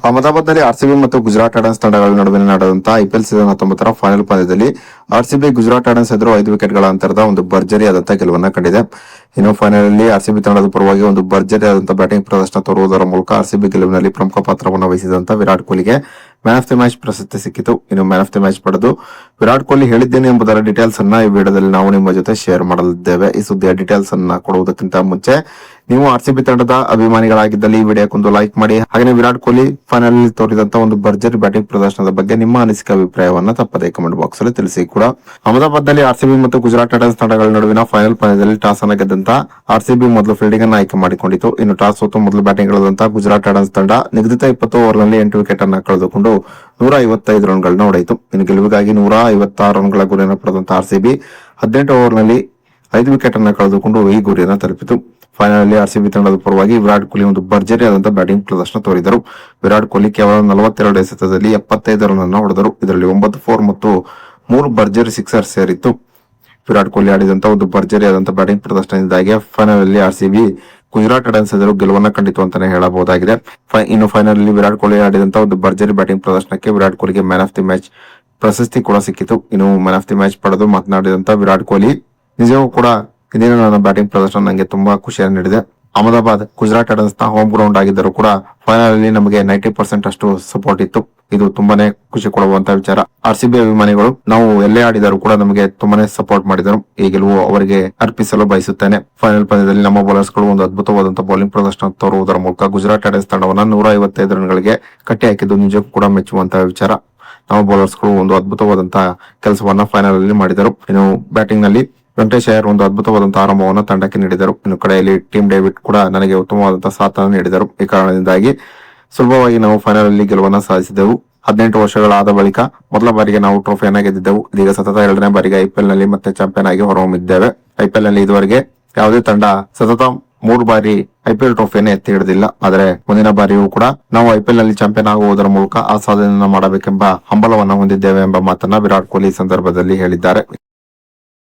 ಅಹಮದಾಬಾದ್ನಲ್ಲಿ ಆರ್ಸಿಬಿ ಮತ್ತು ಗುಜರಾತ್ ಟೈಟನ್ಸ್ ತಂಡಗಳ ನಡುವೆ ನಡೆದಂತಹ ಐಪಿಎಲ್ ಸೀಸನ್ 19ರ ಫೈನಲ್ ಪಂದ್ಯದಲ್ಲಿ ಆರ್ಸಿಬಿ ಗುಜರಾತ್ ಟೈಟನ್ಸ್ ಎದುರು 5 ವಿಕೆಟ್ಗಳ ಅಂತರದ ಒಂದು ಭರ್ಜರಿಯಾದಂತಹ ಗೆಲುವನ್ನ ಕಂಡಿದೆ. ಇನ್ನು ಫೈನಲ್ ಅಲ್ಲಿ ಆರ್ಸಿಬಿ ತಂಡದ ಪರವಾಗಿ ಒಂದು ಭರ್ಜರಿಯಾದಂತಹ ಬ್ಯಾಟಿಂಗ್ ಪ್ರದರ್ಶನ ತೋರುವುದರ ಮೂಲಕ ಆರ್ಸಿಬಿ ಗೆಲುವಿನಲ್ಲಿ ಪ್ರಮುಖ ಪಾತ್ರವನ್ನು ವಹಿಸಿದಂತಹ ವಿರಾಟ್ ಕೊಹ್ಲಿಗೆ ಮ್ಯಾನ್ ಆಫ್ ದಿ ಮ್ಯಾಚ್ ಪ್ರಶಸ್ತಿ ಸಿಕ್ಕಿತು. ಇನ್ನು ಮ್ಯಾನ್ ಆಫ್ ದಿ ಮ್ಯಾಚ್ ಪಡೆದು ವಿರಾಟ್ ಕೊಹ್ಲಿ ಹೇಳಿದ್ದೇನೆ ಎಂಬುದರ ಡೀಟೇಲ್ಸ್ ಅನ್ನ ಈ ವಿಡಿಯೋದಲ್ಲಿ ನಾವು ನಿಮ್ಮ ಜೊತೆ ಶೇರ್ ಮಾಡಲಿದ್ದೇವೆ. ಈ ಸುದ್ದಿಯ ಡೀಟೇಲ್ಸ್ ಅನ್ನ ಕೊಡುವುದಕ್ಕಿಂತ ಮುಂಚೆ ನೀವು ಆರ್ಸಿಬಿ ತಂಡದ ಅಭಿಮಾನಿಗಳಾಗಿದ್ದಲ್ಲಿ ಈ ವಿಡಿಯೋಕ್ಕೊಂದು ಲೈಕ್ ಮಾಡಿ. ಹಾಗೆ ವಿರಾಟ್ ಕೊಹ್ಲಿ ಫೈನಲ್ ಅಲ್ಲಿ ತೋರಿದಂತಹ ಒಂದು ಭರ್ಜರಿ ಬ್ಯಾಟಿಂಗ್ ಪ್ರದರ್ಶನದ ಬಗ್ಗೆ ನಿಮ್ಮ ಅನಿಸಿಕೆ ಅಭಿಪ್ರಾಯವನ್ನ ತಪ್ಪದೇ ಕಮೆಂಟ್ ಬಾಕ್ಸ್ ಅಲ್ಲಿ ತಿಳಿಸಿ. ಕೂಡ ಅಹಮದಾಬಾದ್ ನಲ್ಲಿ ಆರ್ಸಿಬಿ ಮತ್ತು ಗುಜರಾತ್ ಟೈಟನ್ಸ್ ತಂಡಗಳ ನಡುವಿನ ಫೈನಲ್ ಪಂದ್ಯದಲ್ಲಿ ಟಾಸ್ ಅನ್ನ ಗೆದ್ದಂತ ಆರ್ಸಿಬಿ ಮೊದಲು ಫೀಲ್ಡಿಂಗ್ ಅನ್ನು ಆಯ್ಕೆ ಮಾಡಿಕೊಂಡಿತು. ಇನ್ನು ಟಾಸ್ ಸೋತು ಮೊದಲು ಬ್ಯಾಟಿಂಗ್ ಇಳಿದಂತಹ ಗುಜರಾತ್ ಟೈಟನ್ಸ್ ತಂಡ ನಿಗದಿತ 20 ಓವರ್ ನಲ್ಲಿ 8 ವಿಕೆಟ್ ಅನ್ನ ಕಳೆದುಕೊಂಡು 155 ರನ್ಗಳನ್ನ ಹೊಡೆಯಿತು. ಇನ್ನು ಗೆಲುವಿಗಾಗಿ 156 ರನ್ಗಳ ಗುರಿಯನ್ನು ಪಡೆದಂತಹ ಆರ್ಸಿಬಿ 18 ಓವರ್ ನಲ್ಲಿ 5 ವಿಕೆಟ್ ಅನ್ನ ಕಳೆದುಕೊಂಡು ಈ ಗುರಿಯನ್ನು ತಲುಪಿತು. ಫೈನಲ್ ಅಲ್ಲಿ ಆರ್ಸಿಬಿ ತಂಡದ ಪರವಾಗಿ ವಿರಾಟ್ ಕೊಹ್ಲಿ ಒಂದು ಭರ್ಜರಿಯಾದಂತಹ ಬ್ಯಾಟಿಂಗ್ ಪ್ರದರ್ಶನ ತೋರಿದರು. ವಿರಾಟ್ ಕೊಹ್ಲಿ ಕೇವಲ 42 ಎಸೆತದಲ್ಲಿ 75 ರನ್ ಅನ್ನು ಹೊಡೆದರು. ಇದರಲ್ಲಿ 9 4 ಮತ್ತು 3 ಭರ್ಜರಿ ಸಿಕ್ಸರ್ ಸೇರಿತ್ತು. ವಿರಾಟ್ ಕೊಹ್ಲಿ ಆಡಿದಂತಹ ಒಂದು ಭರ್ಜರಿಯಾದಂತಹ ಬ್ಯಾಟಿಂಗ್ ಪ್ರದರ್ಶನದಿಂದಾಗಿ ಫೈನಲ್ ಅಲ್ಲಿ ಆರ್ಸಿಬಿ ಗುಜರಾತ್ ಟೈಟನ್ಸ್ ಎದುರು ಗೆಲುವನ್ನ ಕಂಡಿತು ಅಂತಾನೆ ಹೇಳಬಹುದಾಗಿದೆ. ಇನ್ನು ಫೈನಲ್ ಅಲ್ಲಿ ವಿರಾಟ್ ಕೊಹ್ಲಿ ಆಡಿದಂತಹ ಒಂದು ಭರ್ಜರಿ ಬ್ಯಾಟಿಂಗ್ ಪ್ರದರ್ಶನಕ್ಕೆ ವಿರಾಟ್ ಕೊಹ್ಲಿಗೆ ಮ್ಯಾನ್ ಆಫ್ ದಿ ಮ್ಯಾಚ್ ಪ್ರಶಸ್ತಿ ಕೂಡ ಸಿಕ್ಕಿತು. ಇನ್ನು ಮ್ಯಾನ್ ಆಫ್ ದಿ ಮ್ಯಾಚ್ ಪಡೆದು ಮಾತನಾಡಿದಂತಹ ವಿರಾಟ್ ಕೊಹ್ಲಿ, ನಿಜವೂ ಕೂಡ ಇದೇನು ನನ್ನ ಬ್ಯಾಟಿಂಗ್ ಪ್ರದರ್ಶನ ನನಗೆ ತುಂಬಾ ಖುಷಿಯನ್ನು ನೀಡಿದೆ. ಅಹಮದಾಬಾದ್ ಗುಜರಾತ್ ಟೈಟನ್ಸ್ ನ ಹೋಮ್ ಗ್ರೌಂಡ್ ಆಗಿದ್ದರೂ ಕೂಡ ಫೈನಲ್ ಅಲ್ಲಿ ನಮಗೆ 90% ಅಷ್ಟು ಸಪೋರ್ಟ್ ಇತ್ತು. ಇದು ತುಂಬಾನೇ ಖುಷಿ ಕೊಡುವಂತಹ ವಿಚಾರ. ಆರ್ಸಿಬಿ ಅಭಿಮಾನಿಗಳು ನಾವು ಎಲ್ಲೇ ಆಡಿದರೂ ಕೂಡ ನಮಗೆ ತುಂಬಾನೇ ಸಪೋರ್ಟ್ ಮಾಡಿದರು. ಈ ಗೆಲುವು ಅವರಿಗೆ ಅರ್ಪಿಸಲು ಬಯಸುತ್ತೇನೆ. ಫೈನಲ್ ಪಂದ್ಯದಲ್ಲಿ ನಮ್ಮ ಬೌಲರ್ಸ್ ಗಳು ಒಂದು ಅದ್ಭುತವಾದಂತಹ ಬೌಲಿಂಗ್ ಪ್ರದರ್ಶನ ತೋರುವುದರ ಮೂಲಕ ಗುಜರಾತ್ ಟೈಟನ್ಸ್ ತಂಡವನ್ನ 155 ರನ್ಗಳಿಗೆ ಕಟ್ಟಿ ಹಾಕಿದ್ದು ನಿಜಕ್ಕೂ ಕೂಡ ಮೆಚ್ಚುವಂತಹ ವಿಚಾರ. ನಮ್ಮ ಬೌಲರ್ಸ್ ಗಳು ಒಂದು ಅದ್ಭುತವಾದಂತಹ ಕೆಲಸವನ್ನ ಫೈನಲ್ ಅಲ್ಲಿ ಮಾಡಿದರು. ಇನ್ನು ಬ್ಯಾಟಿಂಗ್ ನಲ್ಲಿ ವೆಂಕಟೇಶ್ ಅಯ್ಯರ್ ಒಂದು ಅದ್ಭುತವಾದಂತಹ ಆರಂಭವನ್ನು ತಂಡಕ್ಕೆ ನೀಡಿದರು. ಇನ್ನು ಕಡೆಯಲ್ಲಿ ಟೀಮ್ ಡೇವಿಡ್ ಕೂಡ ನನಗೆ ಉತ್ತಮವಾದಂತಹ ಸಾಥನ್ನು ನೀಡಿದರು. ಈ ಕಾರಣದಿಂದಾಗಿ ಸುಲಭವಾಗಿ ನಾವು ಫೈನಲ್ ಅಲ್ಲಿ ಗೆಲುವನ್ನು ಸಾಧಿಸಿದೆವು. 18 ವರ್ಷಗಳಾದ ಬಳಿಕ ಮೊದಲ ಬಾರಿಗೆ ನಾವು ಟ್ರೋಫಿಯನ್ನ ಗೆದ್ದಿದ್ದೆವು. ಇದೀಗ ಸತತ 2ನೇ ಬಾರಿಗೆ ಐಪಿಎಲ್ ನಲ್ಲಿ ಮತ್ತೆ ಚಾಂಪಿಯನ್ ಆಗಿ ಹೊರಹೊಮ್ಮಿದ್ದೇವೆ. ಐಪಿಎಲ್ ನಲ್ಲಿ ಇದುವರೆಗೆ ಯಾವುದೇ ತಂಡ ಸತತ 3 ಬಾರಿ ಐಪಿಎಲ್ ಟ್ರೋಫಿಯನ್ನು ಎತ್ತಿ ಹಿಡಿದಿಲ್ಲ. ಆದರೆ ಮುಂದಿನ ಬಾರಿಯೂ ಕೂಡ ನಾವು ಐಪಿಎಲ್ ನಲ್ಲಿ ಚಾಂಪಿಯನ್ ಆಗುವುದರ ಮೂಲಕ ಆ ಸಾಧನೆಯನ್ನು ಮಾಡಬೇಕೆಂಬ ಹಂಬಲವನ್ನು ಹೊಂದಿದ್ದೇವೆ ಎಂಬ ಮಾತನ್ನ ವಿರಾಟ್ ಕೊಹ್ಲಿ ಸಂದರ್ಭದಲ್ಲಿ ಹೇಳಿದ್ದಾರೆ.